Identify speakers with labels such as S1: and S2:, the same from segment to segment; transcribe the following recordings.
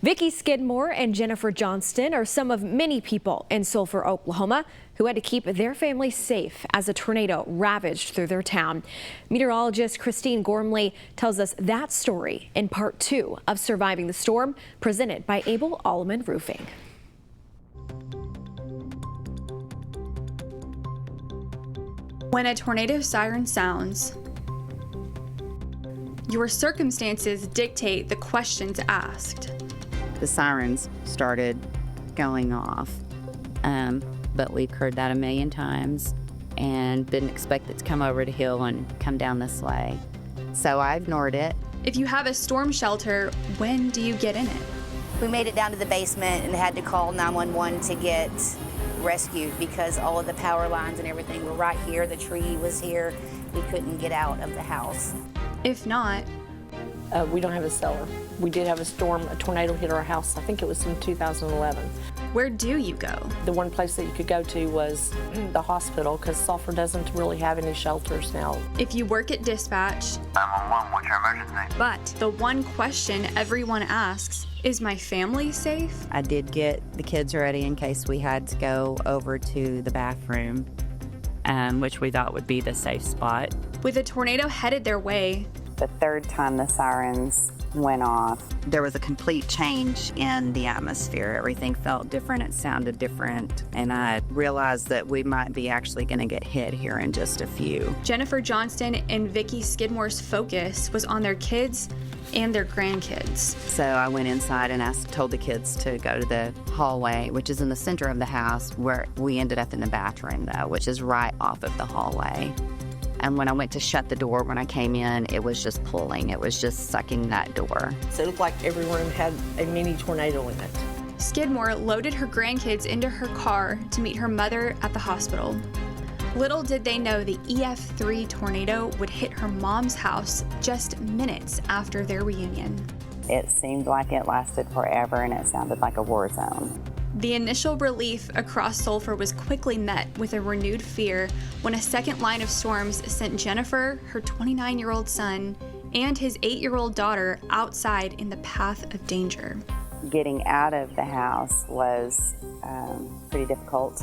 S1: Vicki Skidmore and Jennifer Johnston are some of many people in Sulphur, Oklahoma, who had to keep their families safe as a tornado ravaged through their town. Meteorologist Christine Gormley tells us that story in part 2 of Surviving the Storm, presented by Abel Aleman Roofing.
S2: When a tornado siren sounds, your circumstances dictate the questions asked.
S3: The sirens started going off, but we've heard that a million times and didn't expect it to come over the hill and come down this way. So I ignored it.
S2: If you have a storm shelter, when do you get in it?
S4: We made it down to the basement and had to call 911 to get rescued because all of the power lines and everything were right here. The tree was here. We couldn't get out of the house.
S2: If not,
S5: we don't have a cellar. We did have a tornado hit our house. I think it was in 2011.
S2: Where do you go?
S5: The one place that you could go to was the hospital because Sulphur doesn't really have any shelters now.
S2: If you work at dispatch,
S6: 911, what's your emergency?
S2: But the one question everyone asks, is my family safe?
S3: I did get the kids ready in case we had to go over to the bathroom, which we thought would be the safe spot.
S2: With a tornado headed their way,
S7: the third time the sirens went off,
S3: there was a complete change in the atmosphere. Everything felt different, it sounded different, and I realized that we might be actually going to get hit here in just a few.
S2: Jennifer Johnston and Vicki Skidmore's focus was on their kids and their grandkids.
S3: So I went inside and told the kids to go to the hallway, which is in the center of the house, where we ended up in the bathroom though, which is right off of the hallway. And when I went to shut the door when I came in, it was just pulling. It was just sucking that door.
S5: So it looked like every room had a mini tornado in it.
S2: Skidmore loaded her grandkids into her car to meet her mother at the hospital. Little did they know the EF3 tornado would hit her mom's house just minutes after their reunion.
S7: it seemed like it lasted forever and it sounded like a war zone.
S2: The initial relief across Sulphur was quickly met with a renewed fear when a second line of storms sent Jennifer, her 29-year-old son, and his 8-year-old daughter outside in the path of danger.
S7: Getting out of the house was pretty difficult.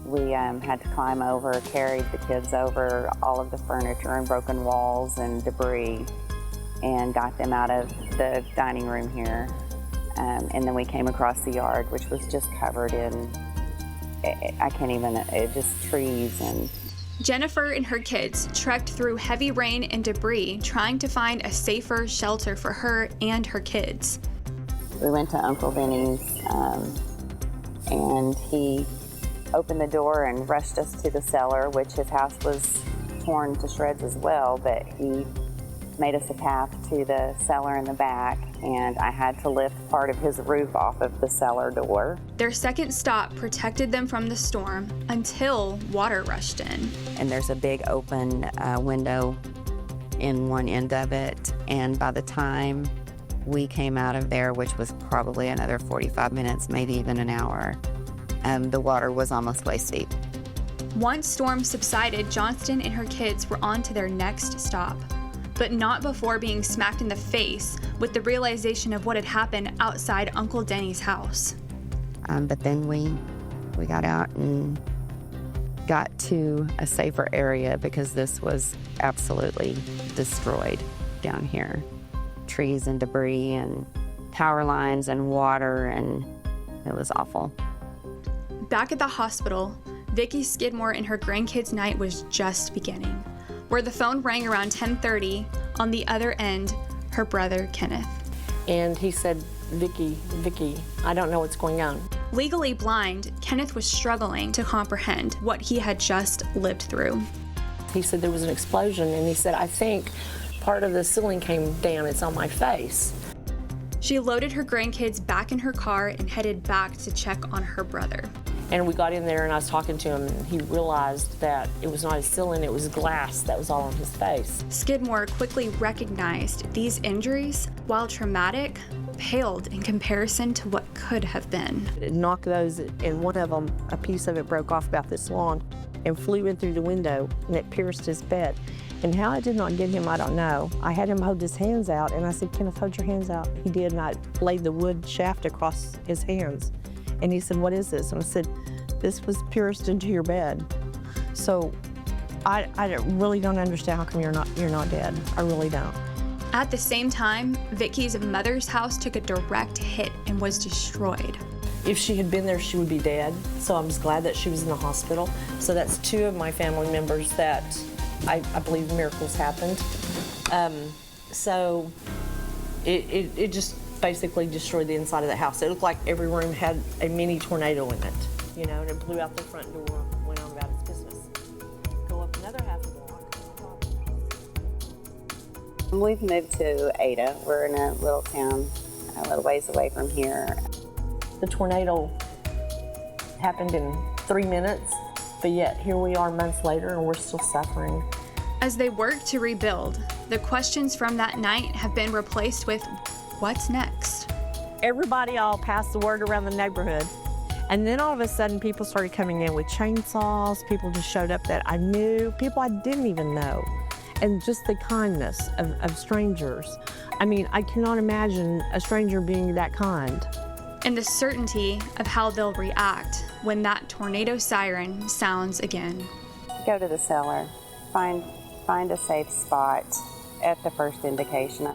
S7: We had to climb over, carried the kids over all of the furniture and broken walls and debris and got them out of the dining room here. And then we came across the yard, which was just covered in, just trees. And
S2: Jennifer and her kids trekked through heavy rain and debris, trying to find a safer shelter for her and her kids.
S7: We went to Uncle Benny's, and he opened the door and rushed us to the cellar, which his house was torn to shreds as well, but he made us a path to the cellar in the back, and I had to lift part of his roof off of the cellar door.
S2: Their second stop protected them from the storm until water rushed in.
S3: And there's a big open window in one end of it, and by the time we came out of there, which was probably another 45 minutes, maybe even an hour, the water was almost waist deep.
S2: Once storm subsided, Johnston and her kids were on to their next stop, but not before being smacked in the face with the realization of what had happened outside Uncle Denny's house.
S3: But then we got out and got to a safer area because this was absolutely destroyed down here. Trees and debris and power lines and water, and it was awful.
S2: Back at the hospital, Vicki Skidmore and her grandkids' night was just beginning, where the phone rang around 10:30. On the other end, her brother, Kenneth.
S5: And he said, Vicki, I don't know what's going on.
S2: Legally blind, Kenneth was struggling to comprehend what he had just lived through.
S5: He said there was an explosion, and he said, I think part of the ceiling came down. It's on my face.
S2: She loaded her grandkids back in her car and headed back to check on her brother.
S5: And we got in there, and I was talking to him, and he realized that it was not his ceiling, it was glass that was all on his face.
S2: Skidmore quickly recognized these injuries, while traumatic, paled in comparison to what could have been.
S8: It knocked those, and one of them, a piece of it broke off about this long and flew in through the window, and it pierced his bed. And how I did not get him, I don't know. I had him hold his hands out, and I said, Kenneth, hold your hands out. He did, and I laid the wood shaft across his hands. And he said, what is this? And I said, this was pierced into your bed. So I really don't understand how come you're not dead. I really don't.
S2: At the same time, Vicky's mother's house took a direct hit and was destroyed.
S5: If she had been there, she would be dead. So I'm just glad that she was in the hospital. So that's 2 of my family members that I believe miracles happened. So it just basically destroyed the inside of the house. It looked like every room had a mini tornado in it, you know, and it blew out the front door, went on about its business. Go up another half a block.
S7: We've moved to Ada. We're in a little town a little ways away from here.
S5: The tornado happened in 3 minutes, but yet here we are months later and we're still suffering.
S2: As they work to rebuild, the questions from that night have been replaced with, what's next?
S8: Everybody all passed the word around the neighborhood. And then all of a sudden, people started coming in with chainsaws. People just showed up that I knew, people I didn't even know. And just the kindness of strangers. I mean, I cannot imagine a stranger being that kind.
S2: And the certainty of how they'll react when that tornado siren sounds again.
S7: Go to the cellar, find a safe spot at the first indication.